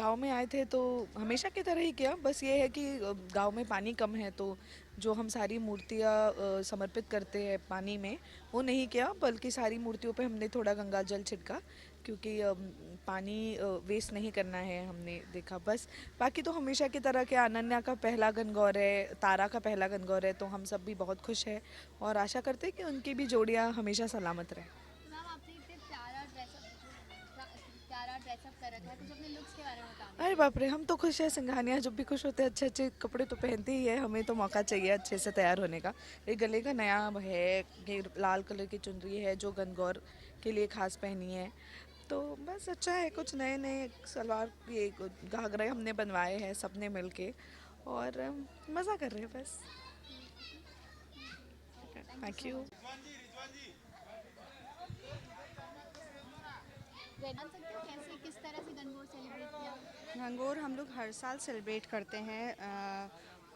गांव में आए थे तो हमेशा की तरह ही किया, बस ये है कि गांव में पानी कम है, तो जो हम सारी मूर्तियाँ समर्पित करते हैं पानी में, वो नहीं किया, बल्कि सारी मूर्तियों पे हमने थोड़ा गंगा जल छिड़का, क्योंकि पानी वेस्ट नहीं करना है, हमने देखा बस। बाकी तो हमेशा की तरह के अनन्या का पहला गणगौर है, तारा का पहला गणगौर है, तो हम सब भी बहुत खुश हैं और आशा करते हैं कि उनकी भी जोड़ियाँ हमेशा सलामत रहें। तो मैम आपने इतने प्यारा ड्रेसअप कर रखा है, कुछ अपने लुक्स के बारे में बता अरे दीजिए। बाप रे, हम तो खुश है, सिंघानिया जब भी खुश होते हैं अच्छे अच्छे कपड़े तो पहनते ही है, हमें तो मौका चाहिए अच्छे से तैयार होने का। ये गले का नया है, ये लाल कलर की चुनरी है जो गनगौर के लिए खास पहनी है, तो बस अच्छा है। कुछ नए नए सलवार, ये घाघरे हमने बनवाए हैं सबने मिलके, और मज़ा कर रहे हैं बस। Thank you thank so you. Much. जान सकते हो कैसे किस तरह से गणगौर सेलिब्रेट किया? गंगोर हम लोग हर साल सेलिब्रेट करते हैं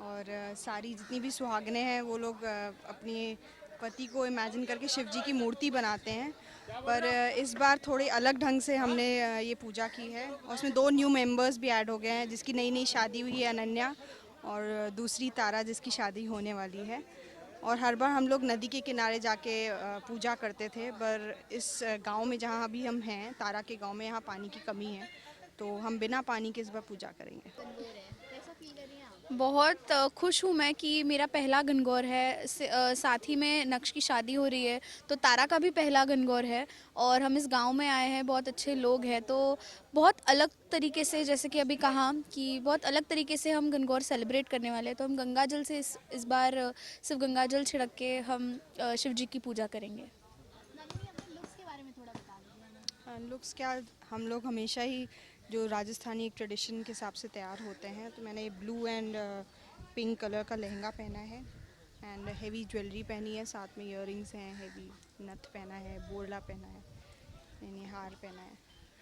और सारी जितनी भी सुहागनें हैं वो लोग अपनी पति को इमेजिन करके शिव जी की मूर्ति बनाते हैं। पर इस बार थोड़े अलग ढंग से हमने ये पूजा की है और उसमें 2 न्यू मेंबर्स भी ऐड हो गए हैं, जिसकी नई नई शादी हुई है, अनन्या, और दूसरी तारा जिसकी शादी होने वाली है। और हर बार हम लोग नदी के किनारे जाके पूजा करते थे, पर इस गांव में जहां अभी हम हैं, तारा के गांव में, यहाँ पानी की कमी है, तो हम बिना पानी के इस बार पूजा करेंगे। गणगौर है, कैसा फील कर रही हैं आप? बहुत खुश हूँ मैं कि मेरा पहला गणगौर है। साथ ही में नक्श की शादी हो रही है, तो तारा का भी पहला गणगौर है। और हम इस गांव में आए हैं, बहुत अच्छे लोग हैं, तो बहुत अलग तरीके से, जैसे कि अभी कहा कि बहुत अलग तरीके से हम गणगौर सेलिब्रेट करने वाले हैं। तो हम गंगा जल से इस बार सिर्फ गंगा जल छिड़क के हम शिव जी की पूजा करेंगे। नंदिनी अपने लुक्स के बारे में थोड़ा बता दीजिए हमें। लुक्स क्या, हम लोग हमेशा ही जो राजस्थानी एक ट्रेडिशन के हिसाब से तैयार होते हैं, तो मैंने ब्लू एंड पिंक कलर का लहंगा पहना है एंड हेवी ज्वेलरी पहनी है, साथ में इयररिंग्स हैं, हेवी नथ पहना है, बोरला पहना है, यानी हार पहना है।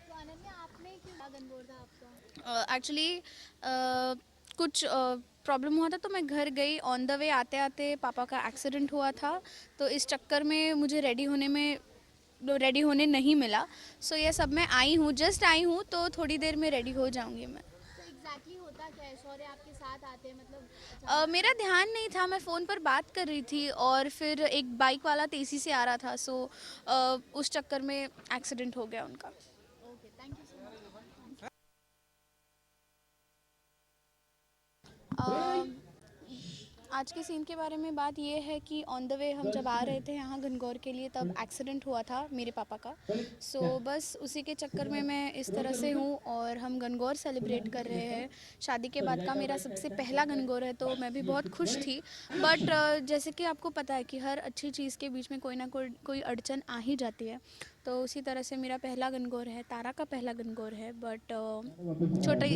तो अनन्या आपने क्यों गणगौर था आपका? एक्चुअली कुछ प्रॉब्लम हुआ था, तो मैं घर गई। ऑन द वे आते आते पापा का एक्सीडेंट हुआ था, तो इस चक्कर में मुझे रेडी होने नहीं मिला। सो ये सब मैं आई हूँ, जस्ट आई हूँ, तो थोड़ी देर में रेडी हो जाऊँगी मैं। तो एग्जैक्टली होता क्या है, शौर्य आपके साथ आते हैं मतलब मेरा ध्यान नहीं था, मैं फ़ोन पर बात कर रही थी और फिर एक बाइक वाला तेज़ी से आ रहा था, सो उस चक्कर में एक्सीडेंट हो गया उनका। Okay, thank you so much. Uh, आज के सीन के बारे में बात ये है कि ऑन द वे हम जब आ रहे थे यहाँ गणगौर के लिए, तब एक्सीडेंट हुआ था मेरे पापा का। सो बस उसी के चक्कर में मैं इस तरह से हूँ और हम गणगौर सेलिब्रेट कर रहे हैं। शादी के बाद का मेरा सबसे पहला गणगौर है, तो मैं भी बहुत खुश थी। बट जैसे कि आपको पता है कि हर अच्छी चीज़ के बीच में कोई ना कोई अड़चन आ ही जाती है, तो उसी तरह से मेरा पहला गणगौर है, तारा का पहला गणगौर है, बट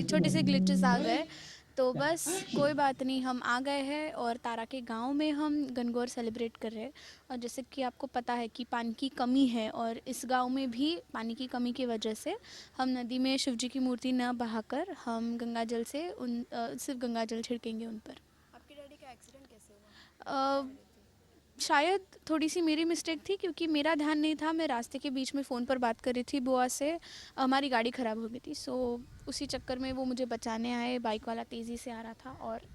छोटे से ग्लिचेस आ गए, तो बस कोई बात नहीं, हम आ गए हैं और तारा के गांव में हम गणगौर सेलिब्रेट कर रहे हैं। और जैसे कि आपको पता है कि पानी की कमी है, और इस गांव में भी पानी की कमी की वजह से हम नदी में शिव जी की मूर्ति न बहाकर हम गंगा जल से सिर्फ गंगा जल छिड़केंगे उन पर। आपके डैडी का एक्सीडेंट कैसे हुआ? अ, शायद थोड़ी सी मेरी मिस्टेक थी, क्योंकि मेरा ध्यान नहीं था, मैं रास्ते के बीच में फ़ोन पर बात कर रही थी बुआ से, हमारी गाड़ी ख़राब हो गई थी, सो उसी चक्कर में वो मुझे बचाने आए, बाइक वाला तेज़ी से आ रहा था और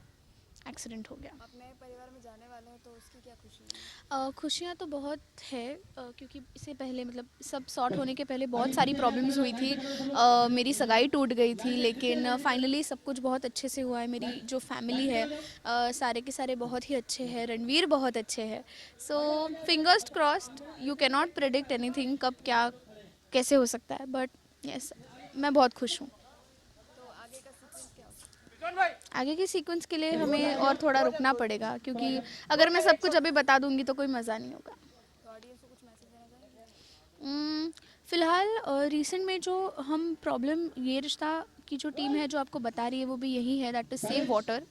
एक्सीडेंट हो गया। आप नए परिवार में जाने वाले हैं, तो उसकी क्या खुशी है? खुशियाँ तो बहुत है, क्योंकि इससे पहले मतलब सब सॉर्ट होने के पहले बहुत सारी प्रॉब्लम्स हुई थी। मेरी सगाई टूट गई थी, लेकिन फाइनली सब कुछ बहुत अच्छे से हुआ है। मेरी जो फैमिली है, सारे के सारे बहुत ही अच्छे हैं, रणवीर बहुत अच्छे हैं। So fingers crossed, you can not predict anything, कब क्या कैसे हो सकता है, बट यस, मैं बहुत खुश हूँ। तो आगे का सीक्वेंस क्या होगा? आगे के सीक्वेंस के लिए हमें और थोड़ा रुकना पड़ेगा, क्योंकि अगर मैं सब कुछ अभी बता दूंगी तो कोई मज़ा नहीं होगा। तो ऑडियंस को कुछ मैसेज देना चाहेंगे? फ़िलहाल रिसेंट में जो हम प्रॉब्लम, ये रिश्ता की जो टीम है जो आपको बता रही है, वो भी यही है, दैट इज़ सेव वाटर।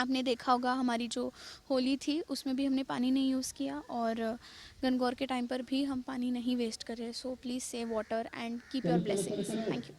आपने देखा होगा हमारी जो होली थी, उसमें भी हमने पानी नहीं यूज़ किया, और गणगौर के टाइम पर भी हम पानी नहीं वेस्ट कर रहे। So please save water and keep your blessings. Thank you.